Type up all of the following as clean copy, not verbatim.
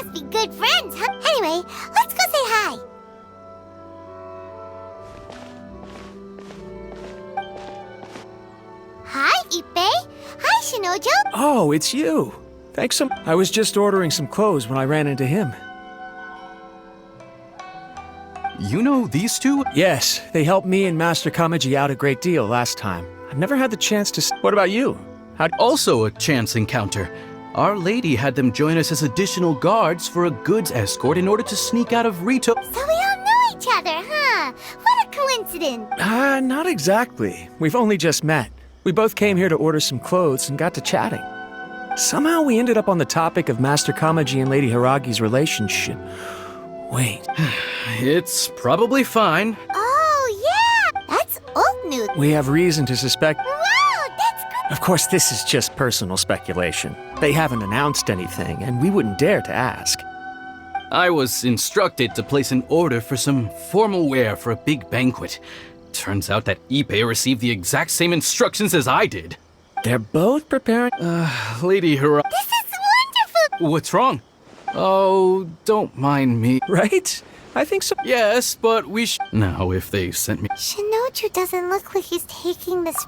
must be good friends, huh? Anyway, let's go say hi. Hi, Ippei. Hi, Shinojo. Oh, it's you. Thanks so much. I was just ordering some clothes when I ran into him. You know these two? Yes, they helped me and Master Kamaji out a great deal last time. I've never had the chance to... What about you? Also a chance encounter. Our lady had them join us as additional guards for a goods escort in order to sneak out of Rito. So we all know each other, huh? What a coincidence. Not exactly. We've only just met. We both came here to order some clothes and got to chatting. Somehow we ended up on the topic of Master Kamaji and Lady Hiragi's relationship. Wait. It's probably fine. Oh, yeah! That's old news. We have reason to suspect... Wow, that's good. Of course, this is just personal speculation. They haven't announced anything, and we wouldn't dare to ask. I was instructed to place an order for some formal wear for a big banquet. Turns out that Ippei received the exact same instructions as I did. They're both preparing... Lady Hiragi... This is wonderful! What's wrong? Oh, don't mind me. Right? I think so. Yes, but we Now, if they sent me... Shinoju doesn't look like he's taking this...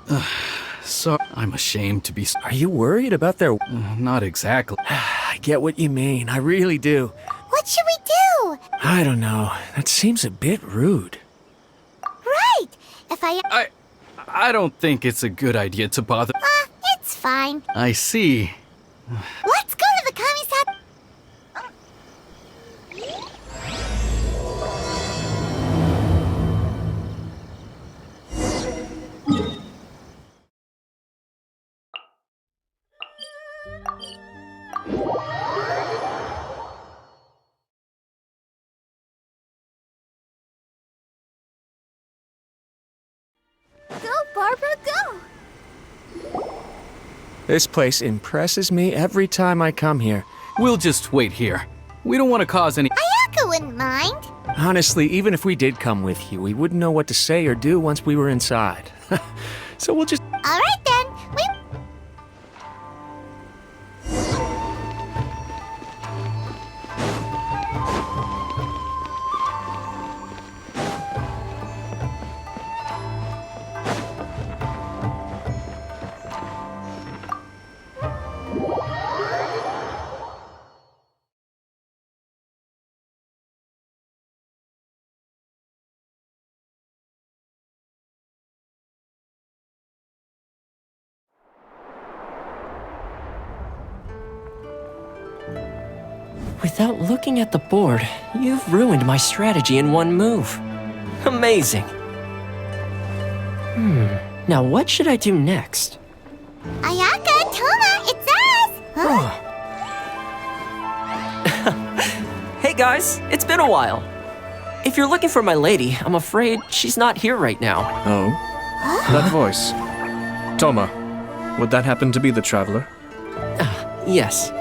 So, I'm ashamed to be... Are you worried about their... Not exactly. I get what you mean. I really do. What should we do? I don't know. That seems a bit rude. Right! If I don't think it's a good idea to bother... it's fine. I see. Let's go to the Kamisato... Go, Barbara, go! This place impresses me every time I come here. We'll just wait here. We don't want to cause any... Ayako wouldn't mind. Honestly, even if we did come with you, we wouldn't know what to say or do once we were inside. So we'll just... All right, then. Without looking at the board, you've ruined my strategy in one move. Amazing. Now what should I do next? Ayaka, Toma, it's us! Huh? Hey guys, it's been a while. If you're looking for my lady, I'm afraid she's not here right now. Oh? That voice. Toma, would that happen to be the traveler? Yes.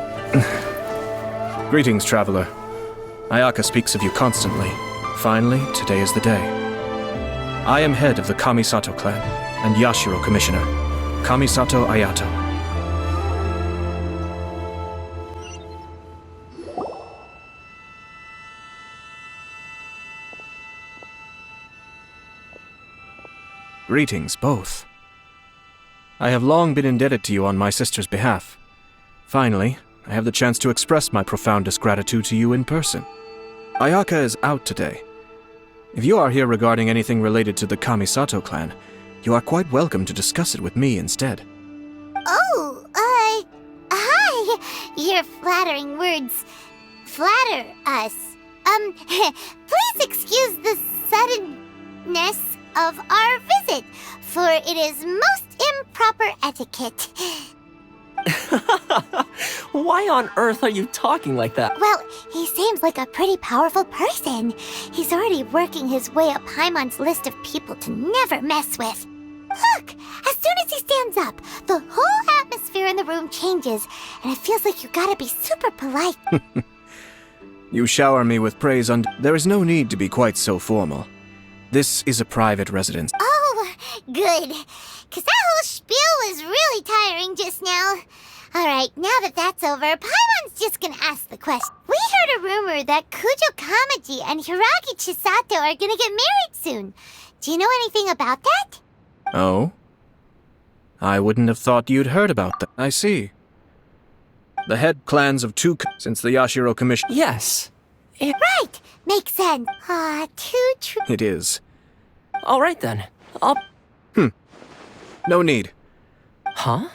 Greetings, traveler. Ayaka speaks of you constantly. Finally, today is the day. I am head of the Kamisato clan, and Yashiro commissioner. Kamisato Ayato. Greetings, both. I have long been indebted to you on my sister's behalf. Finally, I have the chance to express my profoundest gratitude to you in person. Ayaka is out today. If you are here regarding anything related to the Kamisato clan, you are quite welcome to discuss it with me instead. Oh, hi! Your flattering words flatter us. Please excuse the suddenness of our visit, for it is most improper etiquette. Why on earth are you talking like that? Well, he seems like a pretty powerful person. He's already working his way up Paimon's list of people to never mess with. Look, as soon as he stands up, the whole atmosphere in the room changes, and it feels like you gotta be super polite. You shower me with praise and there is no need to be quite so formal. This is a private residence. Oh, good. 'Cause that whole spiel was really tiring just now. Alright, now that that's over, Paimon's just gonna ask the question. We heard a rumor that Kujo Kamaji and Hiragi Chisato are gonna get married soon. Do you know anything about that? Oh? I wouldn't have thought you'd heard about that. I see. The head clans of two since the Yashiro Commission. Yes. Right! Makes sense. Too true. It is. All right then. I'll... No need. Huh?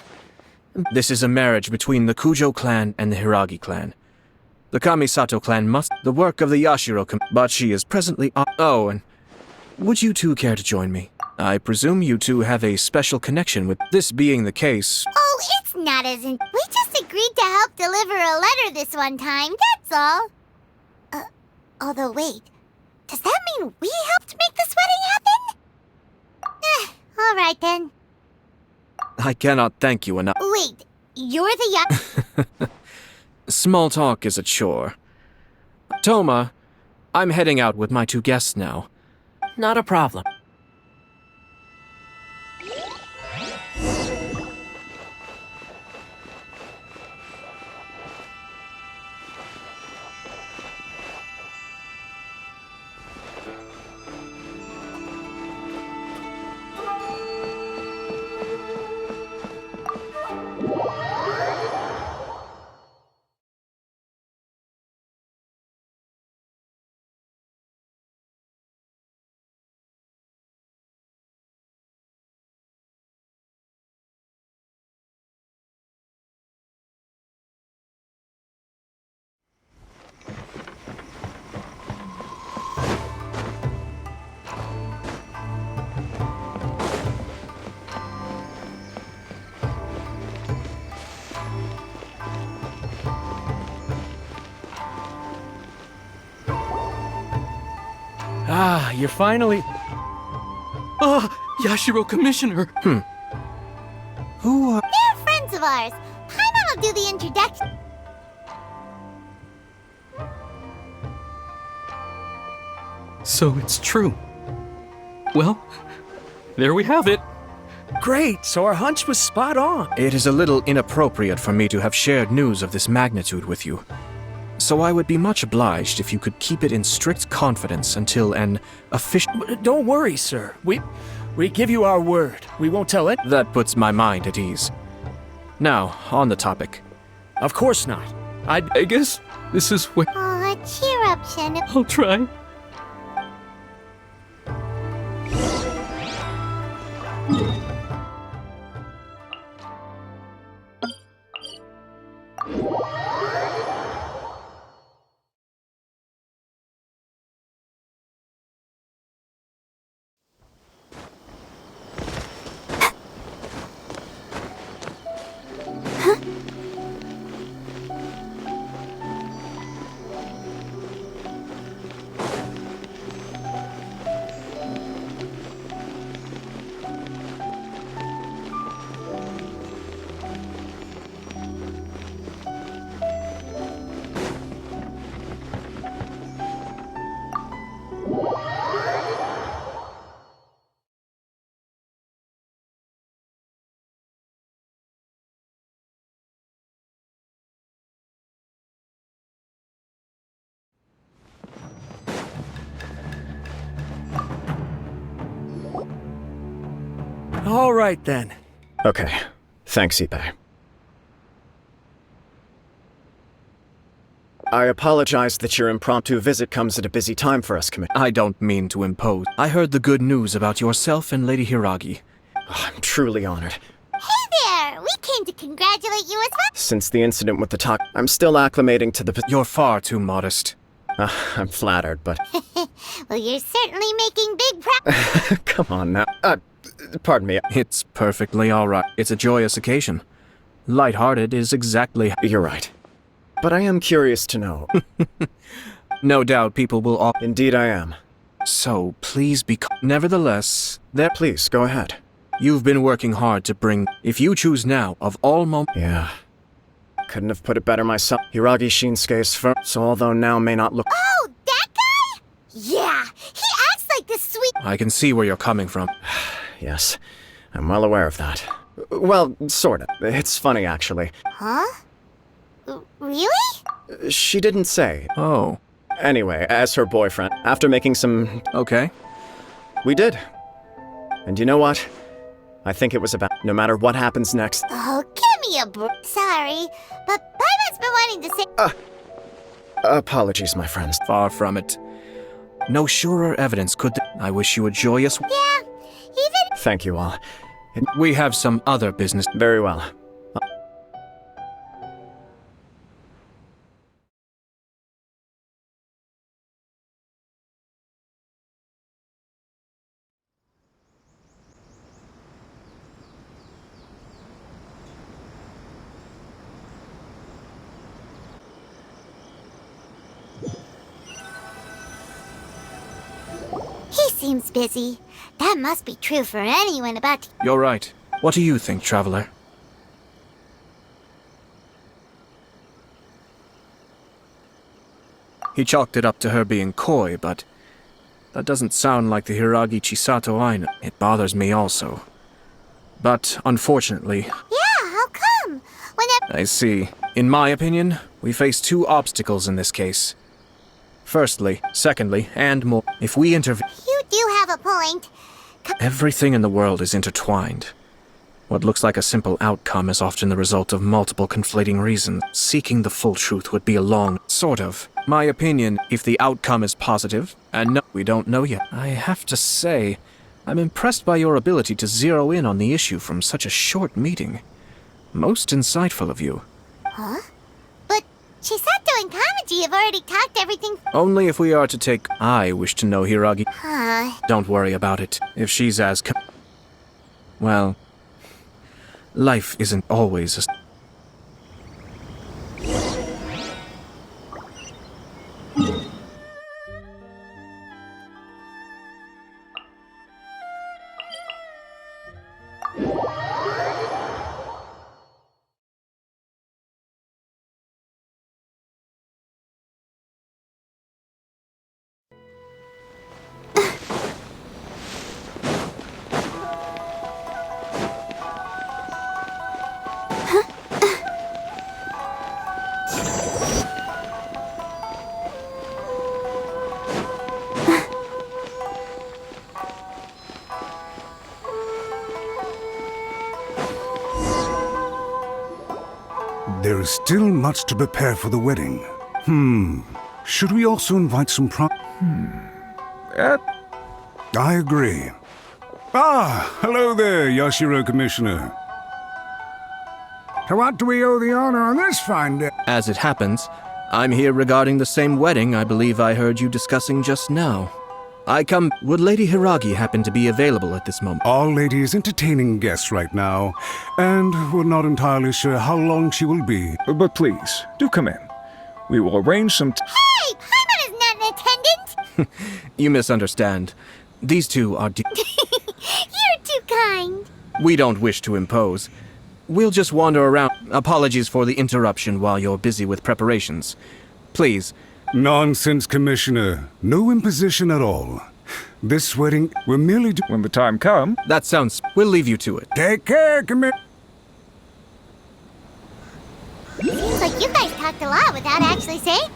This is a marriage between the Kujo clan and the Hiragi clan. The Kamisato clan must the work of the Yashiro but she is presently Oh, and would you two care to join me? I presume you two have a special connection with this being the case. Oh, it's not as in... We just agreed to help deliver a letter this one time, that's all. Although wait, does that mean we helped make this wedding happen? Alright then. I cannot thank you enough. Wait, you're the Small talk is a chore. Toma, I'm heading out with my two guests now. Not a problem. Ah, you're finally... Yashiro Commissioner! Who are... They're friends of ours. Paimon will do the introduction. So it's true. Well, there we have it. Great, so our hunch was spot on. It is a little inappropriate for me to have shared news of this magnitude with you. So I would be much obliged if you could keep it in strict confidence until an official... Don't worry, sir. We give you our word. We won't tell it. That puts my mind at ease. Now, on the topic. Of course not. I guess this is what Aw, cheer up, Shen. I'll try. All right, then. Okay. Thanks, Ippei. I apologize that your impromptu visit comes at a busy time for us, I don't mean to impose. I heard the good news about yourself and Lady Hiragi. I'm truly honored. Hey there! We came to congratulate you as well. Since the incident with the talk, I'm still acclimating to the... You're far too modest. I'm flattered, but... Well, you're certainly making big progress. Come on now. Pardon me. It's perfectly all right. It's a joyous occasion. Lighthearted is exactly... You're right. But I am curious to know. No doubt people will all... Indeed I am. So, please be... Nevertheless, there... Please, go ahead. You've been working hard to bring... If you choose now, of all Yeah. Couldn't have put it better myself. Hiragi Shinsuke's firm, so although now may not look... Oh, that guy? Yeah, he acts like this sweet... I can see where you're coming from. Yes, I'm well aware of that. Well, sorta. It's funny, actually. Huh? Really? She didn't say. Oh, Anyway, as her boyfriend, after making some... okay. We did. And you know what? I think it was about no matter what happens next. Oh, give me a Sorry, but Paimon's been wanting to say... Apologies, my friends. Far from it. No surer evidence could I wish you a joyous... Yeah, even... Thank you all. We have some other business. Very well. He seems busy. That must be true for anyone about to... You're right. What do you think, traveler? He chalked it up to her being coy, but that doesn't sound like the Hiragi Chisato I know. It bothers me also. But unfortunately, Yeah, how come? Whenever... I see. In my opinion, we face two obstacles in this case. Firstly, secondly, and more, if we intervene, You do have a point. everything in the world is intertwined. What looks like a simple outcome is often the result of multiple conflating reasons. Seeking the full truth would be a long... Sort of. My opinion, if the outcome is positive, and no, we don't know yet. I have to say, I'm impressed by your ability to zero in on the issue from such a short meeting. Most insightful of you. Huh? But Chisato and Kamaji have already talked everything... Only if we are to take... I wish to know Hiragi. Huh. Don't worry about it. If she's as... Well... Life isn't always a... There is still much to prepare for the wedding. Should we also invite some I agree. Ah, hello there, Yashiro Commissioner. To what do we owe the honor on this fine day? As it happens, I'm here regarding the same wedding I believe I heard you discussing just now. Would Lady Hiragi happen to be available at this moment? Our lady is entertaining guests right now, and we're not entirely sure how long she will be. But please, do come in. We will arrange some... Hey, Paimon is not in attendance! You misunderstand. These two are... You're too kind. We don't wish to impose. We'll just wander around. Apologies for the interruption while you're busy with preparations. Please. Nonsense, Commissioner. No imposition at all. This wedding, we're merely When the time comes... That sounds... We'll leave you to it. Take care, Commissioner. Seems like you guys talked a lot without actually saying...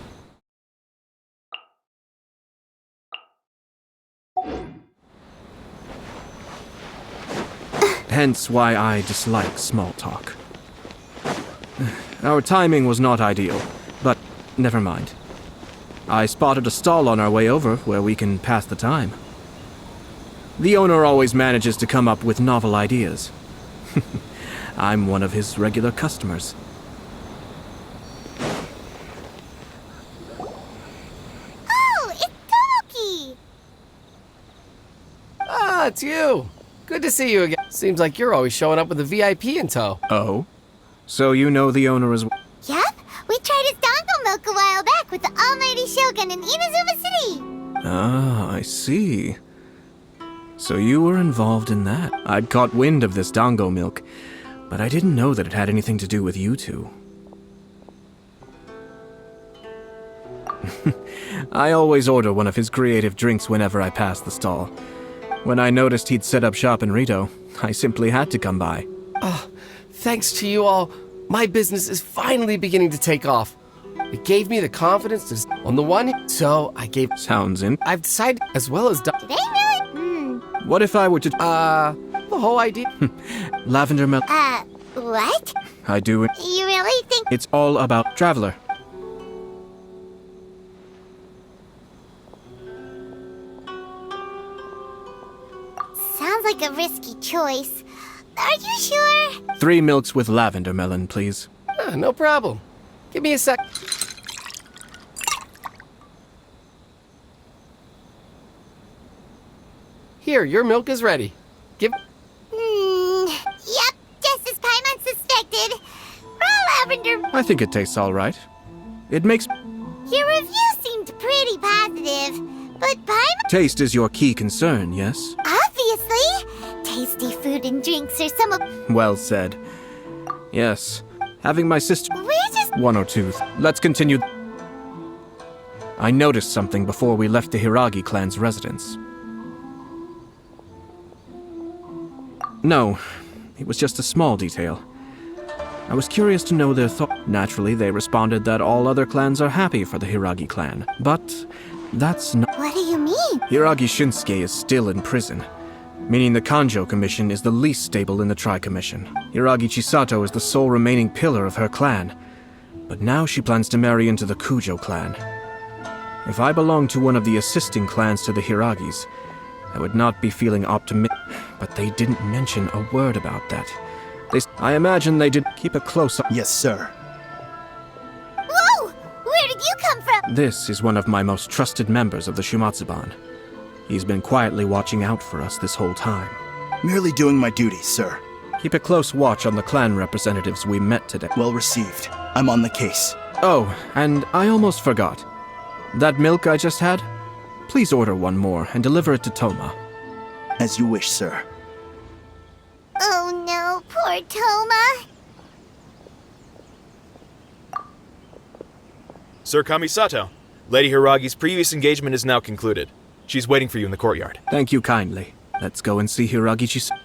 Hence why I dislike small talk. Our timing was not ideal, but never mind. I spotted a stall on our way over where we can pass the time. The owner always manages to come up with novel ideas. I'm one of his regular customers. Oh, it's Tomoki! Ah, it's you. Good to see you again. Seems like you're always showing up with a VIP in tow. Oh? So you know the owner as well? Yep, we tried his dango milk a while back with the almighty Shogun in Inazuma City. Ah, I see. So you were involved in that. I'd caught wind of this dango milk, but I didn't know that it had anything to do with you two. I always order one of his creative drinks whenever I pass the stall. When I noticed he'd set up shop in Rito, I simply had to come by. Thanks to you all, my business is finally beginning to take off. It gave me the confidence to on the one, so I gave. Sounds in. I've decided, as well as Did they really? What if I were to. the whole idea. Lavender Mel. What? I do it. You really think? It's all about Traveler. Sounds like a risky choice. Are you sure? 3 milks with lavender melon, please. No problem. Give me a sec. Here, your milk is ready. Give. Yep, just as Paimon suspected. Raw lavender. I think it tastes all right. It makes. Your review seemed pretty positive, but Paimon. Taste is your key concern, yes? Obviously! Tasty food and drinks are some of. Well said. Yes. Having my sister. We're just. 102. Let's continue. I noticed something before we left the Hiragi clan's residence. No, it was just a small detail. I was curious to know their thought. Naturally, they responded that all other clans are happy for the Hiragi clan. But that's not. What do you mean? Hiragi Shinsuke is still in prison, meaning the Kanjo Commission is the least stable in the Tri-Commission. Hiragi Chisato is the sole remaining pillar of her clan, but now she plans to marry into the Kujo clan. If I belonged to one of the assisting clans to the Hiragis, I would not be feeling optimistic, but they didn't mention a word about that. I imagine they did keep a close eye. Yes, sir. Whoa! Where did you come from? This is one of my most trusted members of the Shumatsuban. He's been quietly watching out for us this whole time. Merely doing my duty, sir. Keep a close watch on the clan representatives we met today. Well received. I'm on the case. Oh, and I almost forgot. That milk I just had? Please order one more and deliver it to Toma. As you wish, sir. Oh no, poor Toma. Sir Kamisato, Lady Hiragi's previous engagement is now concluded. She's waiting for you in the courtyard. Thank you kindly. Let's go and see Hiragi Chisato.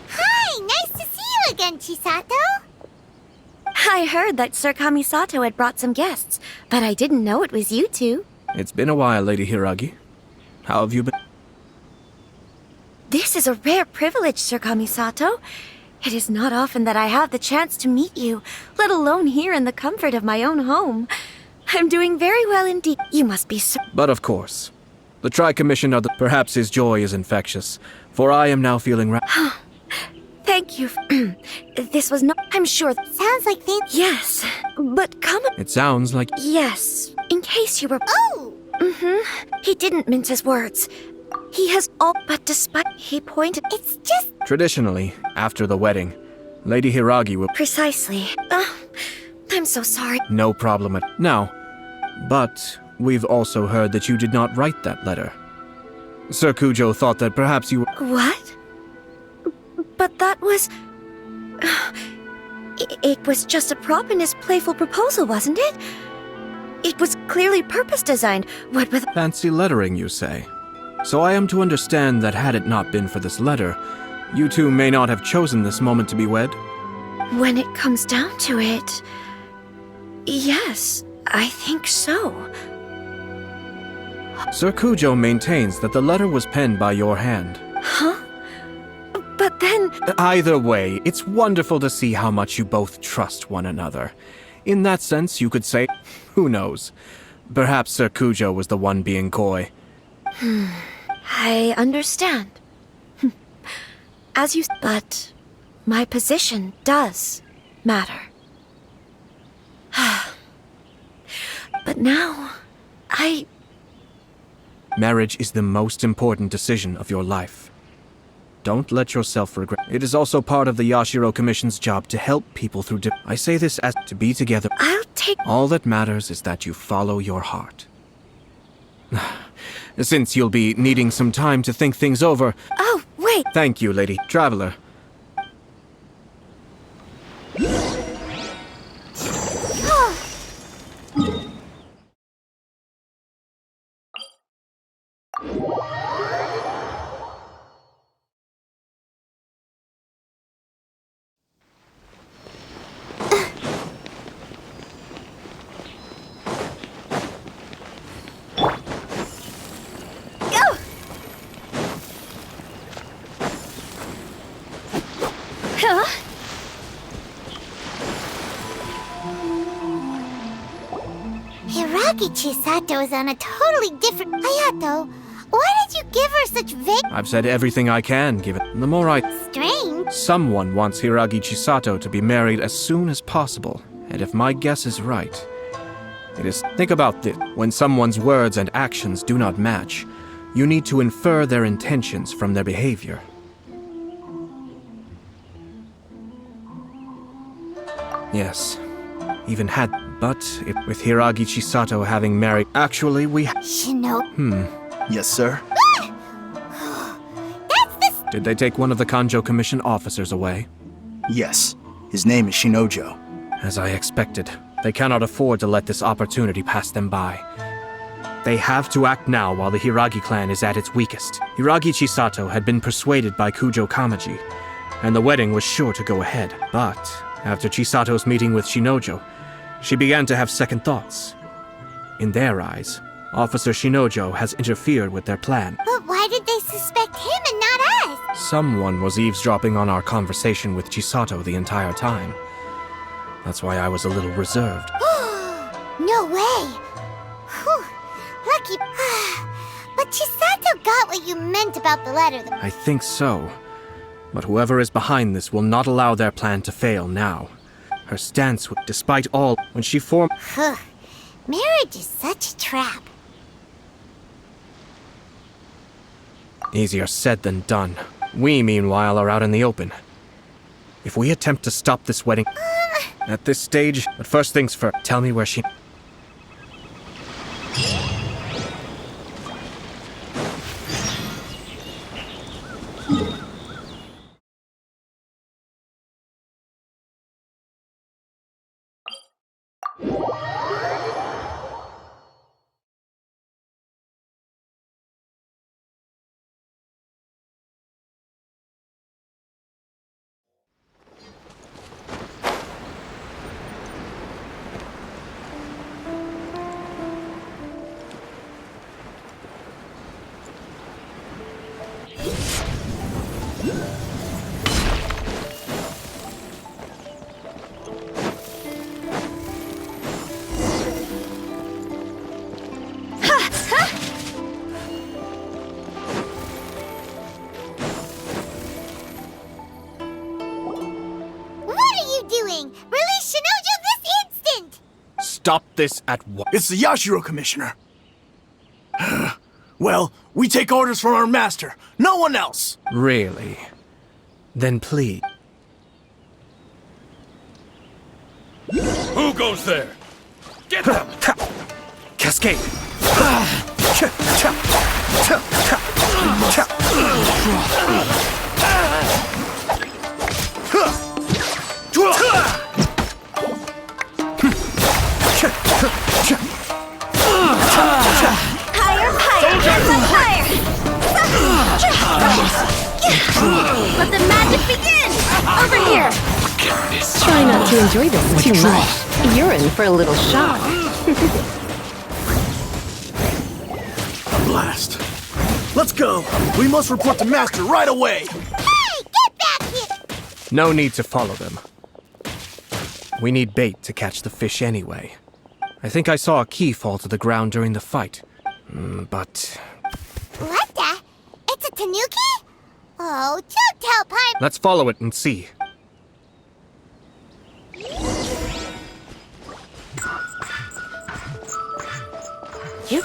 Hi, nice to see you again, Chisato. I heard that Sir Kamisato had brought some guests, but I didn't know it was you two. It's been a while, Lady Hiragi. How have you been? This is a rare privilege, Sir Kamisato. It is not often that I have the chance to meet you, let alone here in the comfort of my own home. I'm doing very well indeed. You must be so. But of course. The Tri-Commission are the... Perhaps his joy is infectious, for I am now feeling Thank you. This was not... I'm sure... Sounds like they... Yes, but come... It sounds like... Yes, in case you were... Oh! He didn't mince his words. He has all... But despite... He pointed... It's just... Traditionally, after the wedding, Lady Hiragi will... Precisely. I'm so sorry. No problem at... Now, but we've also heard that you did not write that letter. Sir Kujo thought that perhaps you were... What? But that was... It was just a prop in his playful proposal, wasn't it? It was clearly purpose-designed, what with... Fancy lettering, you say? So I am to understand that had it not been for this letter, you two may not have chosen this moment to be wed? When it comes down to it... Yes, I think so. Sir Kujo maintains that the letter was penned by your hand. Huh? But then... Either way, it's wonderful to see how much you both trust one another. In that sense, you could say, who knows? Perhaps Sir Kujo was the one being coy. I understand. As you... But my position does matter. But now, Marriage is the most important decision of your life. Don't let yourself regret. It is also part of the Yashiro Commission's job to help people through I say this as to be together. I'll take... All that matters is that you follow your heart. Since you'll be needing some time to think things over... Oh, wait! Thank you, Lady Traveler. Hiragi Chisato is on a totally different... Ayato, why did you give her such vague... I've said everything I can, given the more I... Strange. Someone wants Hiragi Chisato to be married as soon as possible, and if my guess is right, it is... Think about this. When someone's words and actions do not match, you need to infer their intentions from their behavior. Yes, even had... But with Hiragi Chisato having married... Actually, we... Yes, sir? Did they take one of the Kanjo Commission officers away? Yes. His name is Shinojo. As I expected, they cannot afford to let this opportunity pass them by. They have to act now while the Hiragi clan is at its weakest. Hiragi Chisato had been persuaded by Kujo Kamaji, and the wedding was sure to go ahead. But after Chisato's meeting with Shinojo, she began to have second thoughts. In their eyes, Officer Shinojo has interfered with their plan. But why did they suspect him and not us? Someone was eavesdropping on our conversation with Chisato the entire time. That's why I was a little reserved. No way! Whew. Lucky... But Chisato got what you meant about the letter. I think so. But whoever is behind this will not allow their plan to fail now. Her stance, despite all, when she formed... Marriage is such a trap. Easier said than done. We, meanwhile, are out in the open. If we attempt to stop this wedding... At this stage, but first things first, tell me where she... Release Shinojo this instant! Stop this at once. It's the Yashiro Commissioner. Well, we take orders from our master. No one else. Really? Then please. Who goes there? Get them! Cascade! Let the magic begin! Over here! Try not to enjoy this too much. You're in for a little shock. A blast. Let's go. We must report to Master right away. Hey! Get back here! No need to follow them. We need bait to catch the fish anyway. I think I saw a key fall to the ground during the fight. But... What the? It's a tanuki? Oh, don't tell Pai... Let's follow it and see. Yep.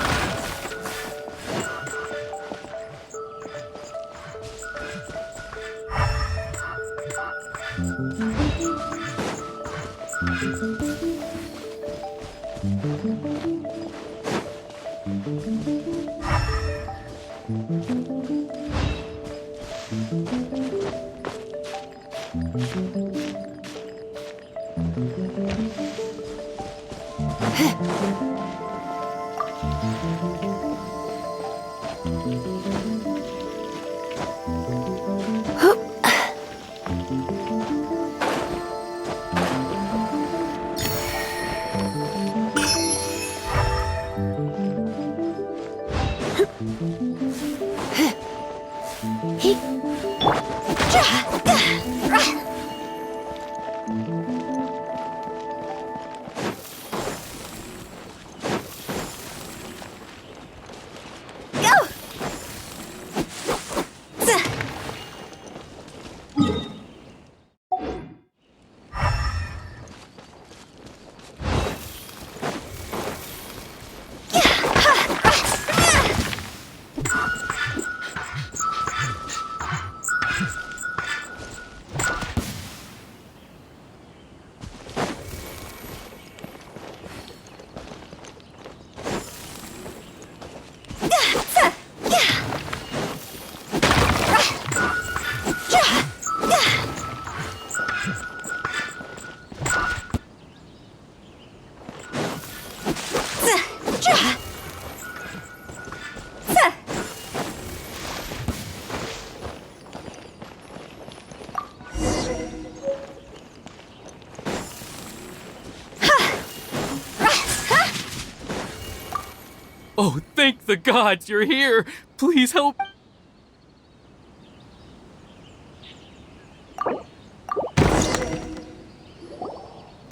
Oh, thank the gods you're here! Please help!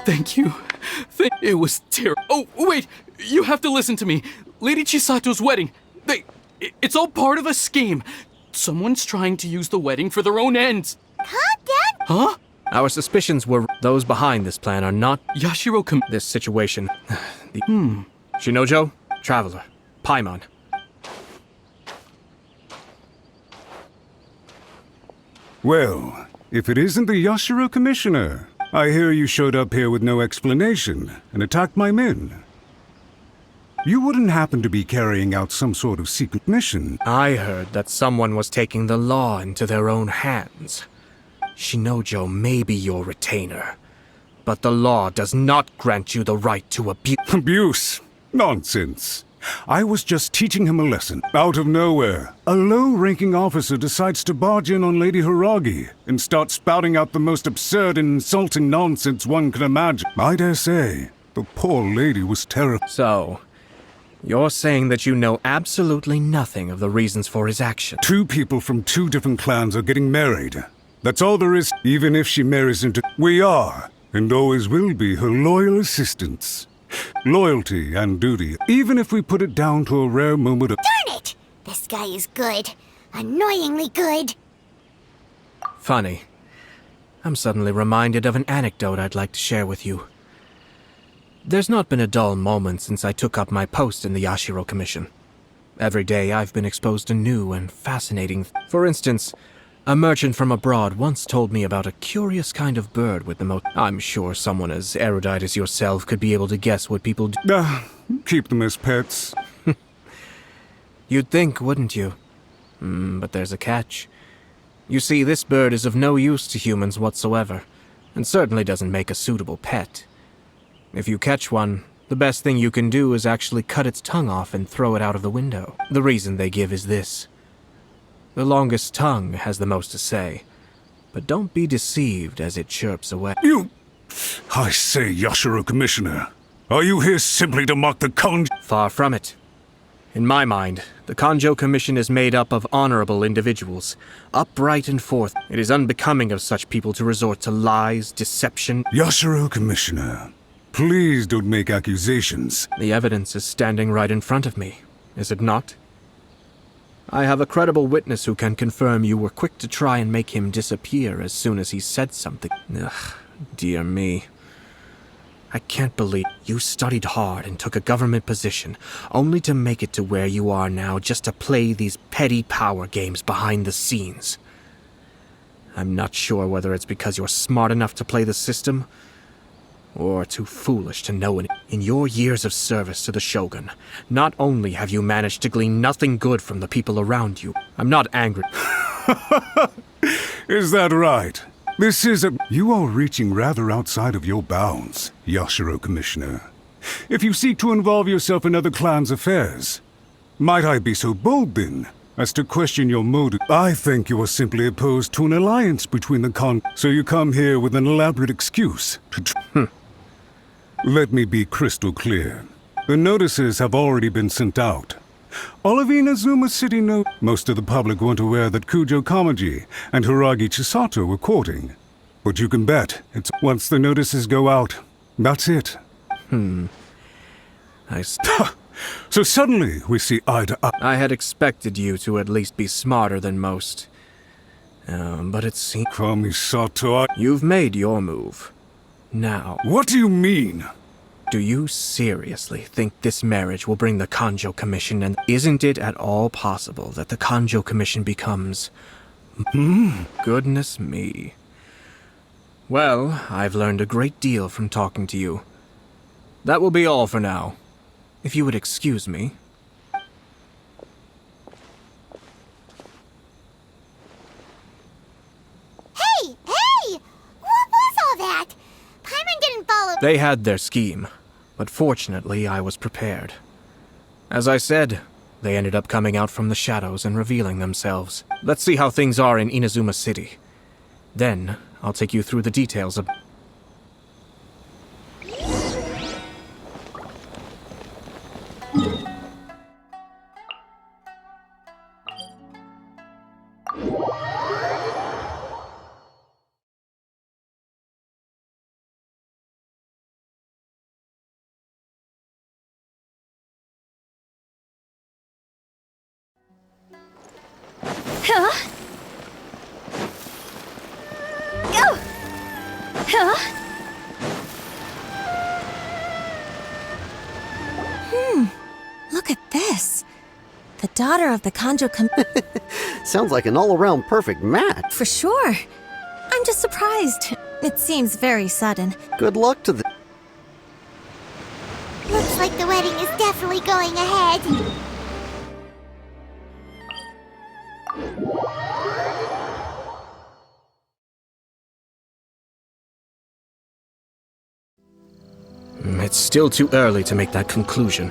Thank you. It was terrible. Oh, wait! You have to listen to me. Lady Chisato's wedding. It's all part of a scheme. Someone's trying to use the wedding for their own ends. Calm down. Huh? Our suspicions were those behind this plan are not Yashiro this situation. Shinojo, Traveler, Paimon. Well, if it isn't the Yashiro Commissioner, I hear you showed up here with no explanation and attacked my men. You wouldn't happen to be carrying out some sort of secret mission? I heard that someone was taking the law into their own hands. Shinojo may be your retainer, but the law does not grant you the right to abuse. Abuse? Nonsense. I was just teaching him a lesson. Out of nowhere, a low-ranking officer decides to barge in on Lady Hiragi and start spouting out the most absurd and insulting nonsense one can imagine. I dare say, the poor lady was terrified. So, you're saying that you know absolutely nothing of the reasons for his action? Two people from two different clans are getting married. That's all there is. Even if she marries into... We are, and always will be, her loyal assistants. Loyalty and duty, even if we put it down to a rare moment of... Darn it! This guy is good. Annoyingly good. Funny. I'm suddenly reminded of an anecdote I'd like to share with you. There's not been a dull moment since I took up my post in the Yashiro Commission. Every day I've been exposed to new and fascinating... For instance, a merchant from abroad once told me about a curious kind of bird with the most... I'm sure someone as erudite as yourself could be able to guess what people do. Keep them as pets. You'd think, wouldn't you? But there's a catch. You see, this bird is of no use to humans whatsoever, and certainly doesn't make a suitable pet. If you catch one, the best thing you can do is actually cut its tongue off and throw it out of the window. The reason they give is this. The longest tongue has the most to say, but don't be deceived as it chirps away. I say, Yashiro Commissioner, are you here simply to mock the Kanjo? Far from it. In my mind, the Kanjo Commission is made up of honorable individuals, upright and forth. It is unbecoming of such people to resort to lies, deception... Yashiro Commissioner, please don't make accusations. The evidence is standing right in front of me, is it not? I have a credible witness who can confirm you were quick to try and make him disappear as soon as he said something. Ugh, dear me. I can't believe you studied hard and took a government position, only to make it to where you are now just to play these petty power games behind the scenes. I'm not sure whether it's because you're smart enough to play the system, or too foolish to know it. In your years of service to the Shogun, not only have you managed to glean nothing good from the people around you, I'm not angry. Is that right? This is a... You are reaching rather outside of your bounds, Yashiro Commissioner. If you seek to involve yourself in other clans' affairs, might I be so bold, then, as to question your motive? I think you are simply opposed to an alliance between the so you come here with an elaborate excuse to Let me be crystal clear. The notices have already been sent out. All of Inazuma City knows. Most of the public weren't aware that Kujo Kamaji and Hiragi Chisato were courting. But you can bet, it's once the notices go out, that's it. So suddenly we see eye to eye. I had expected you to at least be smarter than most. But it seems... Kamisato, You've made your move. Now... What do you mean? Do you seriously think this marriage will bring the Kanjo Commission, and isn't it at all possible that the Kanjo Commission becomes... Goodness me. Well, I've learned a great deal from talking to you. That will be all for now. If you would excuse me. Hey! What was all that? Paimon didn't follow... They had their scheme, but fortunately I was prepared. As I said, they ended up coming out from the shadows and revealing themselves. Let's see how things are in Inazuma City. Then, I'll take you through the details of... Look at this. The daughter of the Kanjo Sounds like an all-around perfect match. For sure. I'm just surprised. It seems very sudden. Good luck to the... Looks like the wedding is definitely going ahead. It's still too early to make that conclusion.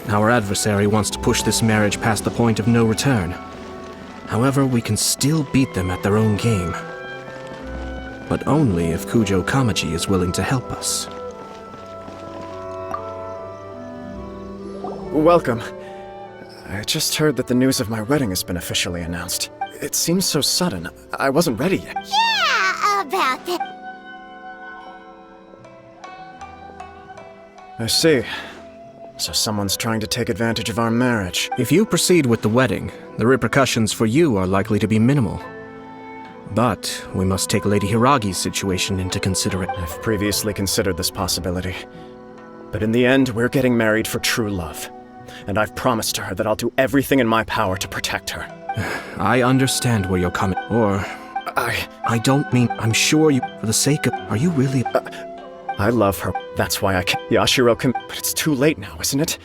Our adversary wants to push this marriage past the point of no return. However, we can still beat them at their own game. But only if Kujo Kamaji is willing to help us. Welcome. I just heard that the news of my wedding has been officially announced. It seems so sudden. I wasn't ready yet. Yeah, about that. I see. So someone's trying to take advantage of our marriage. If you proceed with the wedding, the repercussions for you are likely to be minimal. But we must take Lady Hiragi's situation into consideration. I've previously considered this possibility. But in the end, we're getting married for true love. And I've promised her that I'll do everything in my power to protect her. I understand where you're coming... I don't mean... I'm sure you... For the sake of... Are you really... I love her. That's why I can't... Yashiro can... But it's too late now, isn't it?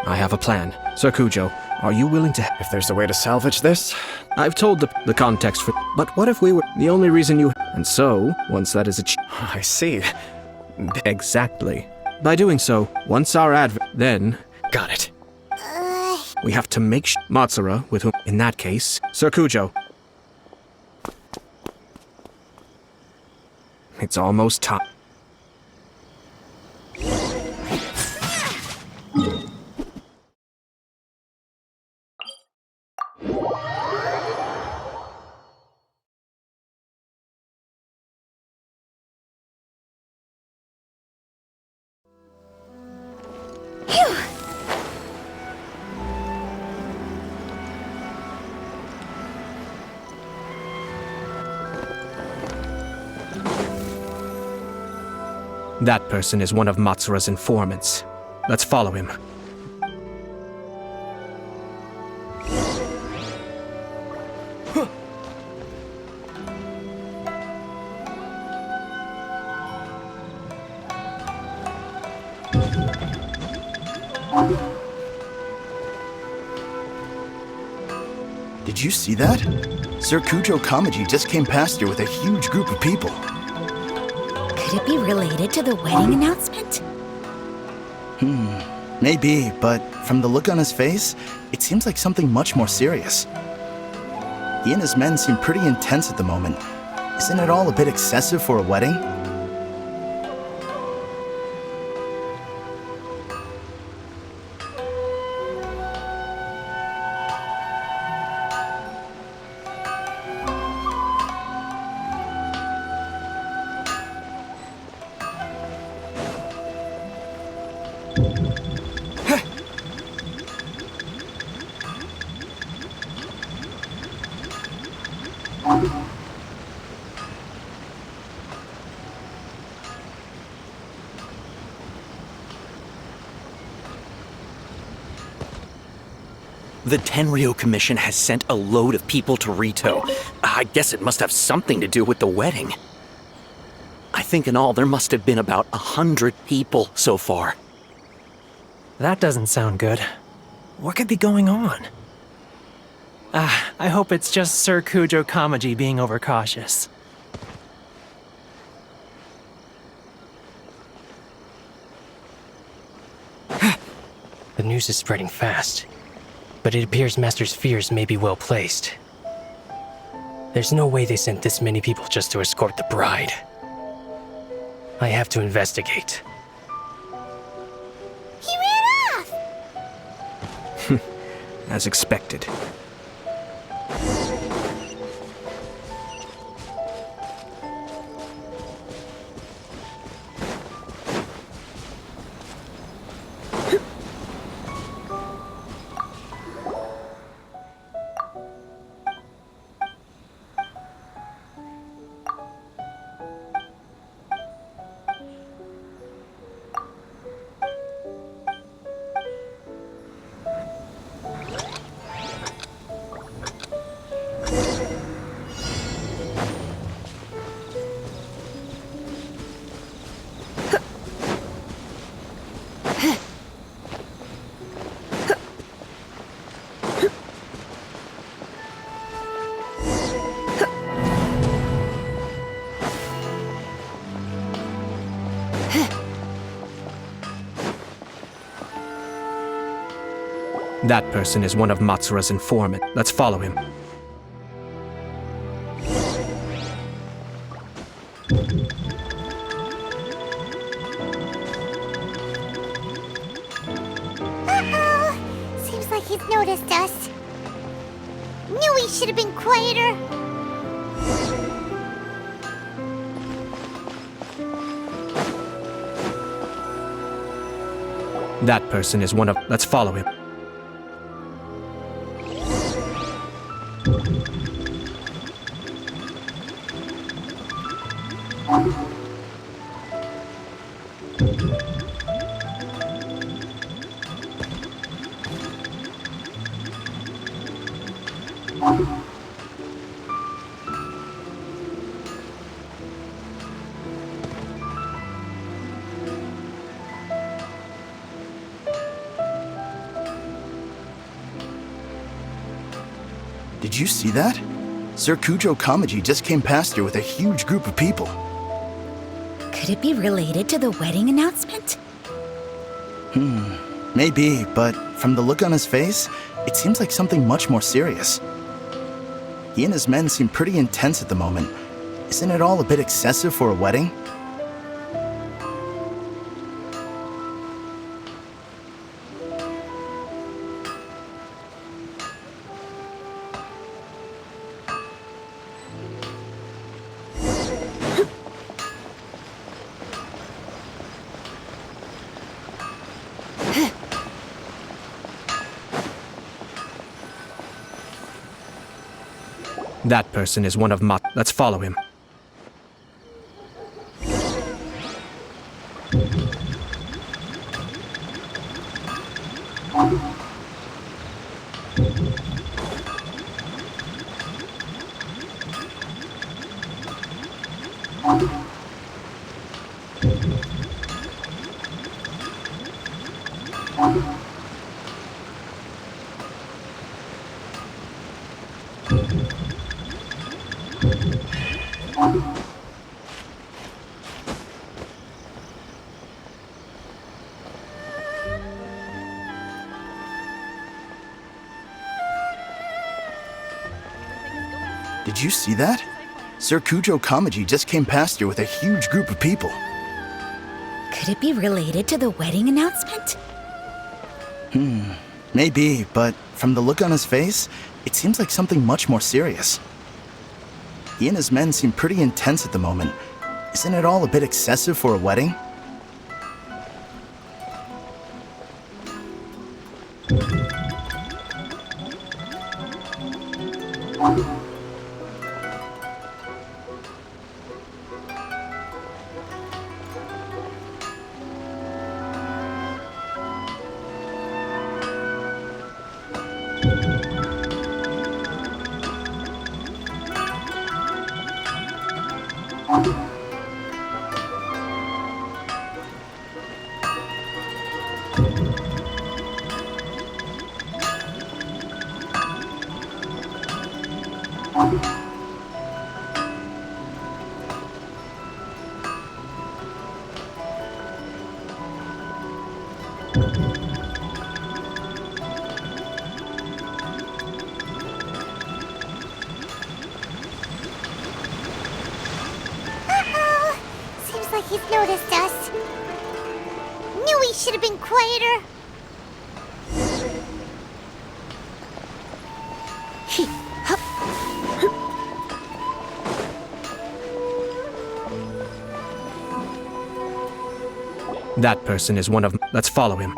I have a plan. Sir Kujo, are you willing to... If there's a way to salvage this... I've told the context for... But what if we were... The only reason you... And so, once that is achieved... I see. Exactly. By doing so, once our then... Got it. We have to make Matsura, with whom... In that case, Sir Kujo. It's almost time. That person is one of Matsura's informants. Let's follow him. Did you see that? Sir Kujo Kamaji just came past here with a huge group of people. Could it be related to the wedding announcement? Maybe, but from the look on his face, it seems like something much more serious. He and his men seem pretty intense at the moment. Isn't it all a bit excessive for a wedding? The Tenryo Commission has sent a load of people to Rito. I guess it must have something to do with the wedding. I think in all there must have been about 100 people so far. That doesn't sound good. What could be going on? I hope it's just Sir Kujo Kamaji being overcautious. The news is spreading fast, but it appears Master's fears may be well placed. There's no way they sent this many people just to escort the bride. I have to investigate. He ran off! As expected. That person is one of Matsura's informant. Let's follow him. Uh-oh. Seems like he's noticed us. Knew he should have been quieter. That person is one of... Let's follow him. Did you see that? Sir Kujo Kamaji just came past here with a huge group of people. Could it be related to the wedding announcement? Maybe, but from the look on his face, it seems like something much more serious. He and his men seem pretty intense at the moment. Isn't it all a bit excessive for a wedding? That person is one of Mat. Let's follow him. Did you see that? Sir Kujo Kamaji just came past here with a huge group of people. Could it be related to the wedding announcement? Maybe, but from the look on his face, it seems like something much more serious. He and his men seem pretty intense at the moment. Isn't it all a bit excessive for a wedding? Seems like he's noticed us. Knew we should have been quieter. That person is one of... Let's follow him.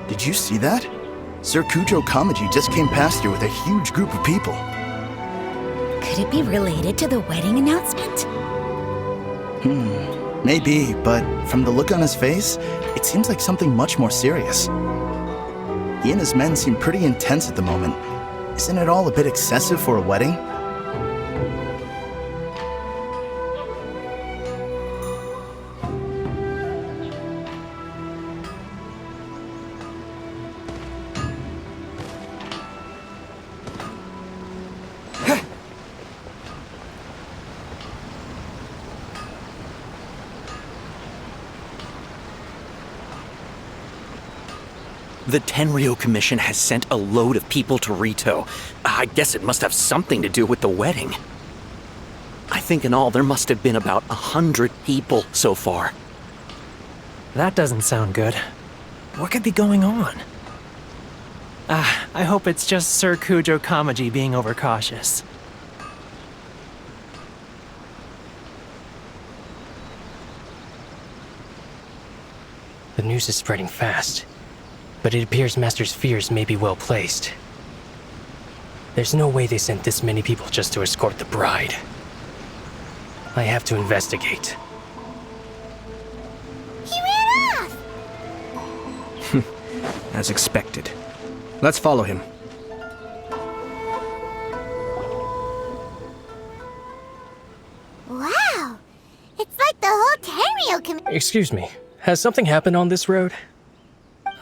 Did you see that? Sir Kujo Kamaji just came past here with a huge group of people. Could it be related to the wedding announcement? Maybe, but from the look on his face, it seems like something much more serious. He and his men seem pretty intense at the moment. Isn't it all a bit excessive for a wedding? The Tenryo Commission has sent a load of people to Rito. I guess it must have something to do with the wedding. I think in all there must have been about 100 people so far. That doesn't sound good. What could be going on? I hope it's just Sir Kujo Kamaji being overcautious. The news is spreading fast, but it appears Master's fears may be well placed. There's no way they sent this many people just to escort the bride. I have to investigate. He ran off! As expected. Let's follow him. Wow! It's like the whole Tenryo community. Excuse me, has something happened on this road?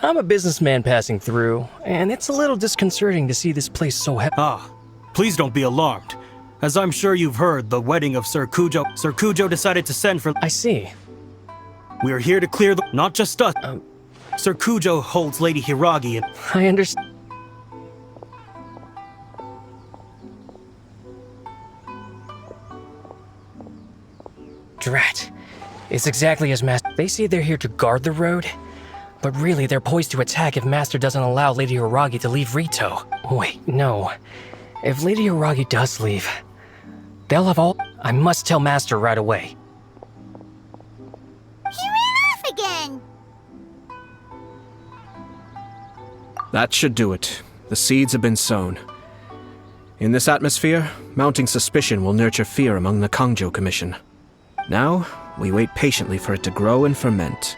I'm a businessman passing through, and it's a little disconcerting to see this place so Please don't be alarmed. As I'm sure you've heard, the wedding of Sir Kujo decided to send for... I see. We are here to clear the... Not just us. Sir Kujo holds Lady Hiragi and... I understand. Drat. It's exactly as Master... They say they're here to guard the road, but really they're poised to attack if Master doesn't allow Lady Hiragi to leave Rito. Wait, no. If Lady Hiragi does leave, they'll have all... I must tell Master right away. He ran off again! That should do it. The seeds have been sown. In this atmosphere, mounting suspicion will nurture fear among the Kangjo Commission. Now, we wait patiently for it to grow and ferment.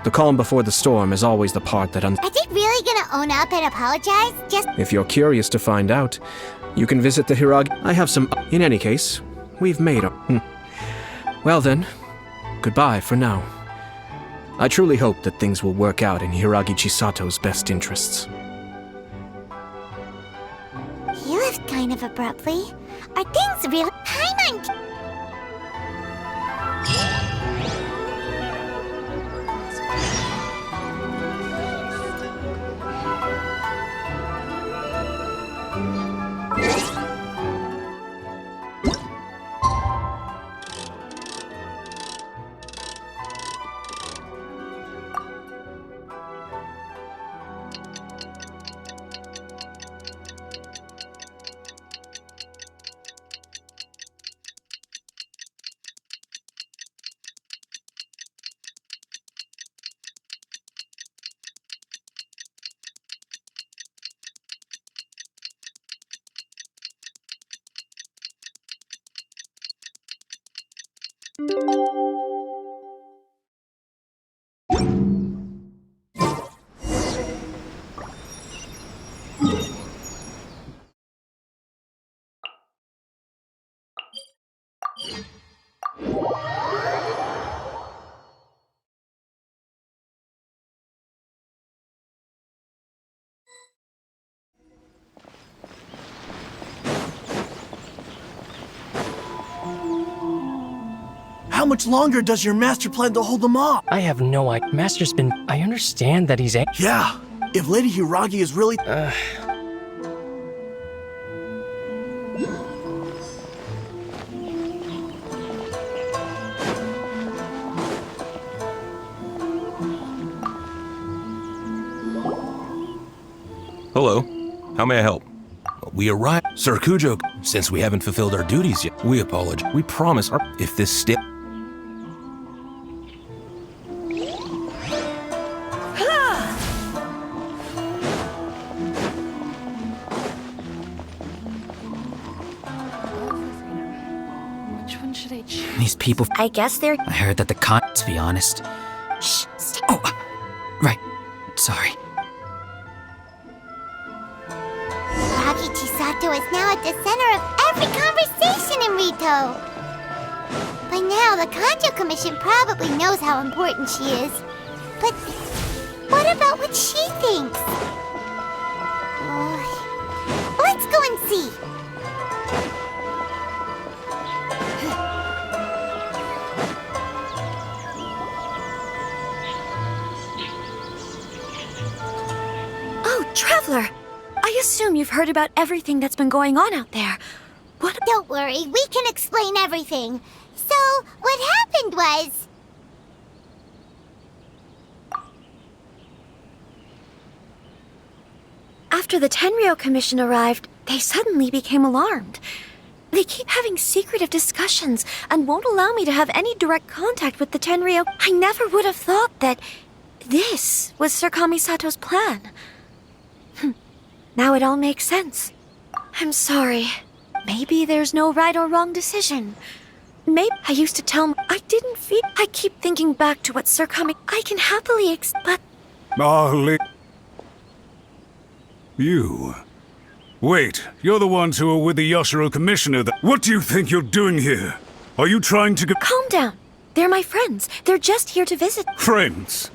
The calm before the storm is always the part that Are they really gonna own up and apologize? Just If you're curious to find out, you can visit the Hiragi. I have some. In any case, we've made a. Well then, goodbye for now. I truly hope that things will work out in Hiragi Chisato's best interests. He left kind of abruptly. Are things really? Paimon! How much longer does your master plan to hold them off? I have no idea. Master's been. I understand that he's. Yeah, if Lady Hiragi is really. Hello. How may I help? We arrived. Sir Kujo, since we haven't fulfilled our duties yet, we apologize. We promise if this step. Which one should I choose? These people. I guess they're. I heard that the to be honest. Shh. Oh, right. Sorry. Hiragi Chisato is now at the center of every conversation in Rito. By now, the Kanjo Commission probably knows how important she is. But what about what she thinks? Let's go and see. Oh, Traveler! I assume you've heard about everything that's been going on out there. What? Don't worry, we can explain everything. So, what happened was... After the Tenryo Commission arrived, they suddenly became alarmed. They keep having secretive discussions and won't allow me to have any direct contact with the Tenryo. I never would have thought that this was Sir Kamisato's plan. Now it all makes sense. I'm sorry. Maybe there's no right or wrong decision. Maybe I used to tell I didn't feel. I keep thinking back to what Sir Kami. I can happily but. You. Wait, you're the ones who are with the Yoshiro Commissioner. What do you think you're doing here? Are you trying to get. Calm down. They're my friends. They're just here to visit. Friends?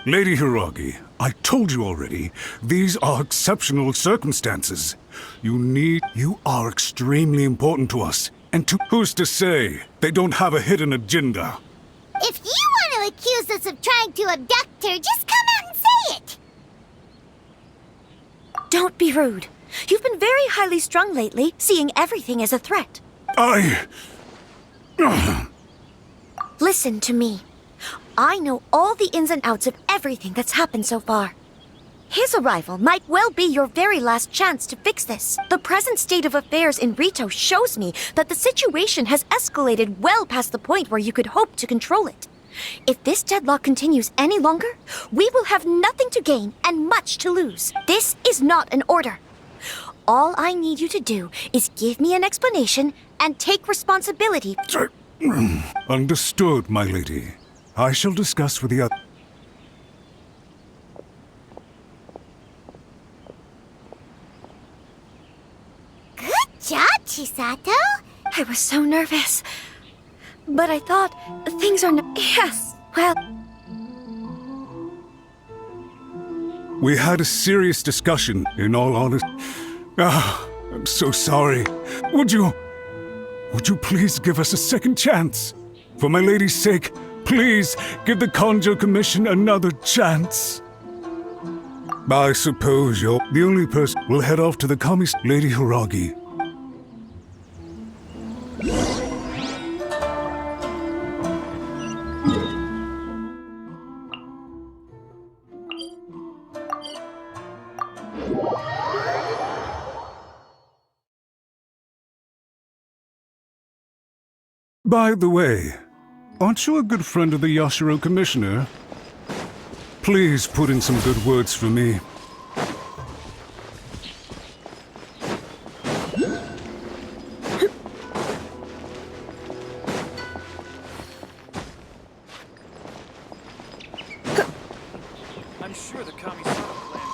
Lady Hiragi, I told you already, these are exceptional circumstances. You are extremely important to us. And who's to say they don't have a hidden agenda? If you want to accuse us of trying to abduct her, just come out and say it! Don't be rude. You've been very highly strung lately, seeing everything as a threat. Listen to me. I know all the ins and outs of everything that's happened so far. His arrival might well be your very last chance to fix this. The present state of affairs in Rito shows me that the situation has escalated well past the point where you could hope to control it. If this deadlock continues any longer, we will have nothing to gain and much to lose. This is not an order. All I need you to do is give me an explanation and take responsibility. Understood, my lady. I shall discuss with the other. Good job, Chisato. I was so nervous. But I thought things are yes, well... We had a serious discussion, in all honesty. I'm so sorry. Would you please give us a second chance? For my lady's sake, please give the Kanjo Commission another chance. I suppose you're the only person. We'll head off to the Lady Hiragi. By the way, aren't you a good friend of the Yashiro Commissioner? Please put in some good words for me. I'm sure the Kamisato clan...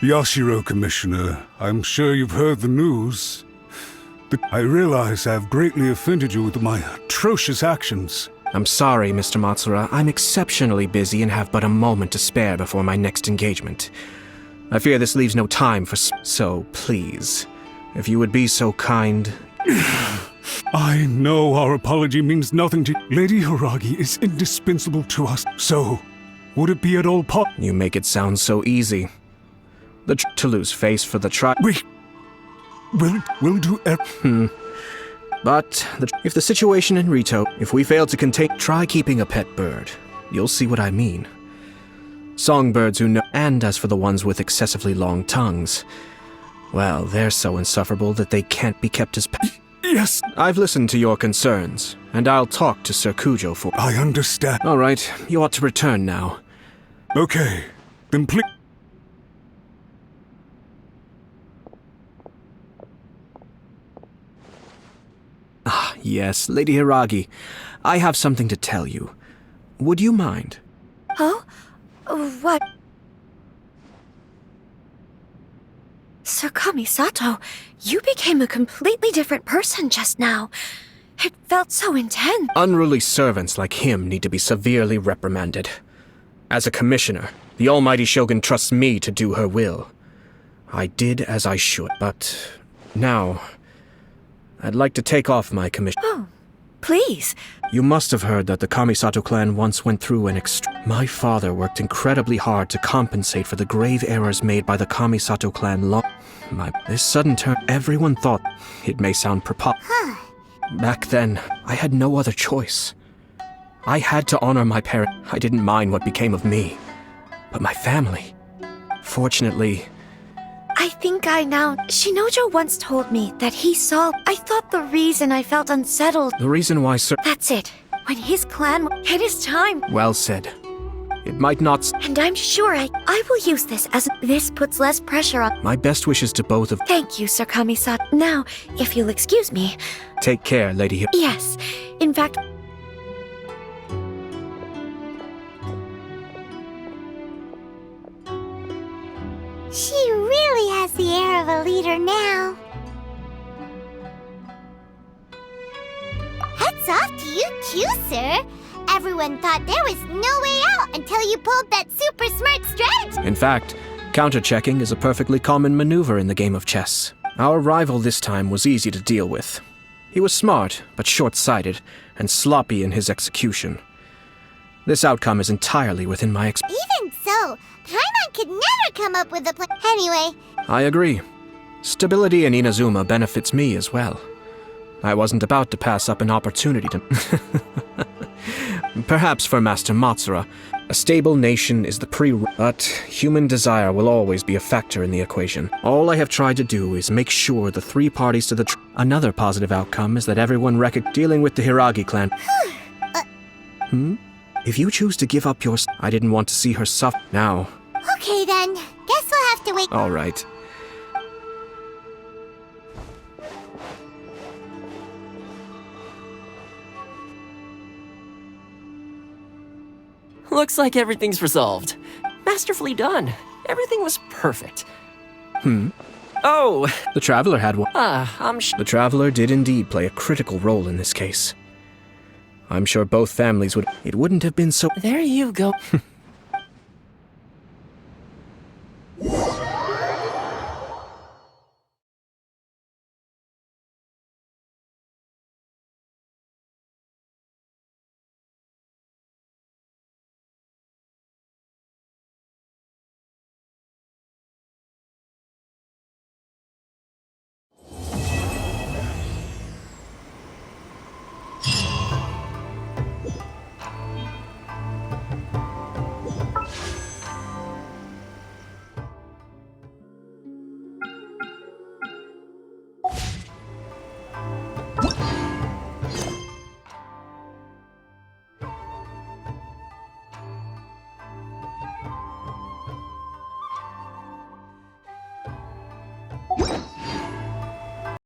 Yashiro, Commissioner, I'm sure you've heard the news. I realize I've greatly offended you with my atrocious actions. I'm sorry, Mr. Matsura. I'm exceptionally busy and have but a moment to spare before my next engagement. I fear this leaves no time for so please, if you would be so kind... I know our apology means nothing to Lady Hiragi is indispensable to us, so would it be at all You make it sound so easy. To lose face for the We'll do But if the situation in Rito, if we fail to contain, try keeping a pet bird. You'll see what I mean. Songbirds who know, and as for the ones with excessively long tongues, well, they're so insufferable that they can't be kept as pets. Yes! I've listened to your concerns, and I'll talk to Sir Kujo for... I understand. All right, you ought to return now. Okay, then please... Ah, yes, Lady Hiragi. I have something to tell you. Would you mind? Oh? What? Sir Kamisato, you became a completely different person just now. It felt so intense. Unruly servants like him need to be severely reprimanded. As a commissioner, the almighty Shogun trusts me to do her will. I did as I should, but now... I'd like to take off my commission. Oh, please. You must have heard that the Kamisato clan once went through an My father worked incredibly hard to compensate for the grave errors made by the Kamisato clan This sudden turn, everyone thought it may sound preposterous. Back then, I had no other choice. I had to honor my parents. I didn't mind what became of me. But my family... Fortunately... I think I now... Shinojo once told me that he saw... I thought the reason I felt unsettled... The reason why Sir... That's it. When his clan... It is time. Well said. It might not... And I'm sure I will use this as... This puts less pressure on... My best wishes to both of... Thank you, Sir Kamisato. Now, if you'll excuse me... Take care, Lady Yes. In fact... She really has the air of a leader now. Hats off to you too, sir. Everyone thought there was no way out until you pulled that super smart strategy. In fact, counter-checking is a perfectly common maneuver in the game of chess. Our rival this time was easy to deal with. He was smart, but short-sighted, and sloppy in his execution. This outcome is entirely within my Even so, Paimon could never come up with a plan. Anyway, I agree. Stability in Inazuma benefits me as well. I wasn't about to pass up an opportunity to... Perhaps for Master Matsura, a stable nation is the but human desire will always be a factor in the equation. All I have tried to do is make sure the three parties to the Another positive outcome is that everyone dealing with the Hiragi clan. If you choose to give up your... I didn't want to see her suffer. Now. okay then. Guess we'll have to wait. All right. Looks like everything's resolved. Masterfully done. Everything was perfect. Oh! The Traveler had one. The Traveler did indeed play a critical role in this case. I'm sure both families would... It wouldn't have been so... There you go.